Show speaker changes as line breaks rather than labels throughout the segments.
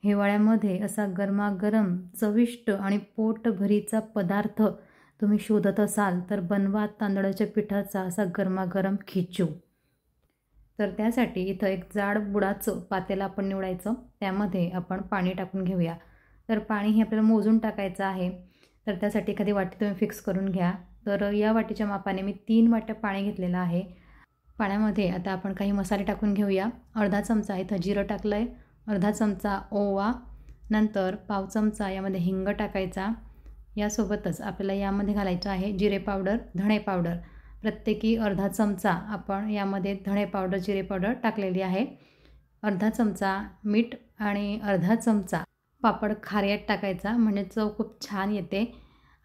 हिवाळ्यामध्ये असा गरमागरम चविष्ट आणि पोटभरीचा पदार्थ तुम्ही शोधत असाल तर बनवा तांदळाच्या पिठाचा असा गरमागरम खिचू। तर त्यासाठी इथं एक जाड बुडाचं पातेलं आपण निवडायचं, त्यामध्ये आपण पाणी टाकून घेऊया। तर पाणी हे आपल्याला मोजून टाकायचं आहे, तर त्यासाठी एखादी वाटी तुम्ही फिक्स करून घ्या। तर या वाटीच्या मापाने मी 3 वाट्या पाणी घेतलेलं आहे। पाण्यामध्ये आता आपण काही मसाले टाकून घेऊया। अर्धा चमचा इथं जिरं टाकलं आहे, अर्धा चमचा ओवा, नंतर पाव चमचा यामध्ये हिंग टाकायचा। यासोबतच आपल्याला यामध्ये घालायचं आहे जिरे पावडर, धणे पावडर, प्रत्येकी अर्धा चमचा आपण यामध्ये धणे पावडर, जिरे पावडर टाकलेली आहे। अर्धा चमचा मीठ आणि अर्धा चमचा पापड खारयात टाकायचा, म्हणजे चव खूप छान येते।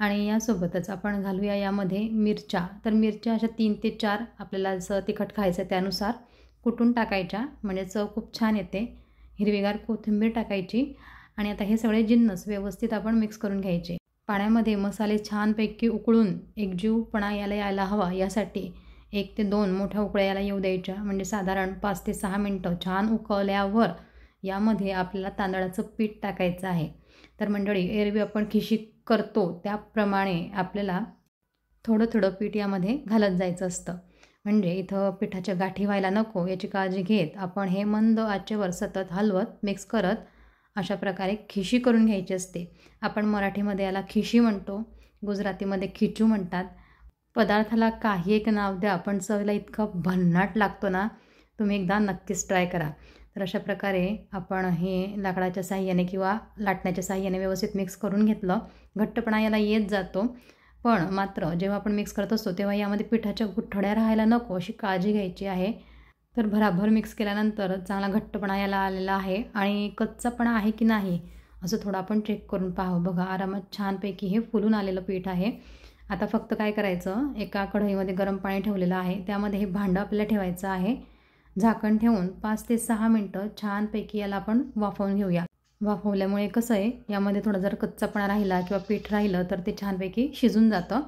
आणि यासोबतच आपण घालूया यामध्ये मिरच्या। तर मिरच्या अशा 3 ते 4 आपल्याला जसं तिखट खायचं त्यानुसार कुटून टाकायच्या, म्हणजे चव खूप छान येते। हिरवीगार कोथिंबीर टाकायची आणि आता हे सगळे जिन्नस व्यवस्थित आपण मिक्स करून घ्यायचे। पाण्यामध्ये मसाले छानपैकी उकळून एकजीवपणा यायला हवा, यासाठी 1 ते 2 मोठ्या उकळ्या याला येऊ द्यायच्या, म्हणजे साधारण 5 ते 6 मिनटं छान उकळल्यावर यामध्ये आपल्याला तांदळाचं पीठ टाकायचं आहे। तर मंडळी, एरवी आपण खिशी करतो त्याप्रमाणे आपल्याला थोडं थोडं पीठ यामध्ये घालत जायचं असतं, म्हणजे इथं पिठाच्या गाठी व्हायला नको याची काळजी घेत आपण हे मंद आचेवर सतत हलवत मिक्स करत अशा प्रकारे खिशी करून घ्यायची असते। आपण मराठीमध्ये याला खिशी म्हणतो, गुजरातीमध्ये खिचू म्हणतात। पदार्थाला काही एक नाव द्या, पण चवीला इतका भन्नाट लागतो ना, तुम्ही एकदा नक्कीच ट्राय करा। तर अशा प्रकारे आपण हे लाकडाच्या साहाय्याने किंवा लाटण्याच्या साहाय्याने व्यवस्थित मिक्स करून घेतलं। घट्टपणा याला येत जातो, पण मात्र जेव्हा आपण मिक्स करत असतो तेव्हा यामध्ये पिठाच्या गुठळ्या राहायला नको अशी काळजी घ्यायची आहे। तर भराभर मिक्स केल्यानंतर चांगला घट्टपणा याला आलेला आहे आणि कच्चापणा आहे की नाही असं थोडं आपण चेक करून पाहावं। बघा, आरामात छानपैकी हे फुलून आलेलं पीठ आहे। आता फक्त काय करायचं, एका कढईमध्ये गरम पाणी ठेवलेलं आहे, त्यामध्ये हे भांडं आपल्याला ठेवायचं आहे। झाकण ठेवून 5 ते 6 मिनटं छानपैकी याला आपण वाफवून घेऊया। वाफवल्यामुळे कसं आहे, यामध्ये थोडा जर कच्चापणा राहिला किंवा पीठ राहिलं तर ते छानपैकी शिजून जातं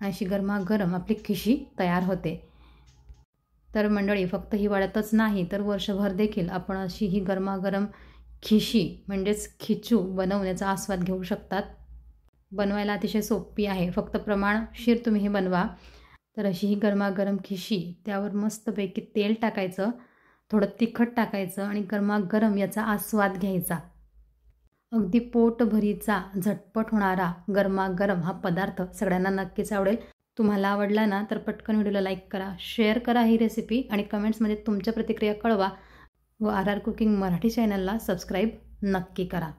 आणि अशी गरमागरम आपली खिशी तयार होते। तर मंडळी, फक्त हिवाळ्यातच नाही तर वर्षभर देखील आपण अशी ही गरमागरम खिशी म्हणजेच खिचू बनवण्याचा आस्वाद घेऊ शकतात। बनवायला अतिशय सोपी आहे, फक्त प्रमाणशीर तुम्ही हे बनवा। तर अशी ही गरमागरम खिशी, त्यावर मस्तपैकी तेल टाकायचं, थोडं तिखट टाकायचं आणि गरमागरम याचा आस्वाद घ्यायचा। अगदी पोटभरीचा झटपट होणारा गरमागरम हा पदार्थ सगळ्यांना नक्कीच आवडेल। तुम्हाला आवडला ना तर पटकन व्हिडिओला लाईक करा, शेअर करा ही रेसिपी आणि कमेंट्समध्ये तुमच्या प्रतिक्रिया कळवा व RR कुकिंग मराठी चॅनलला सबस्क्राईब नक्की करा।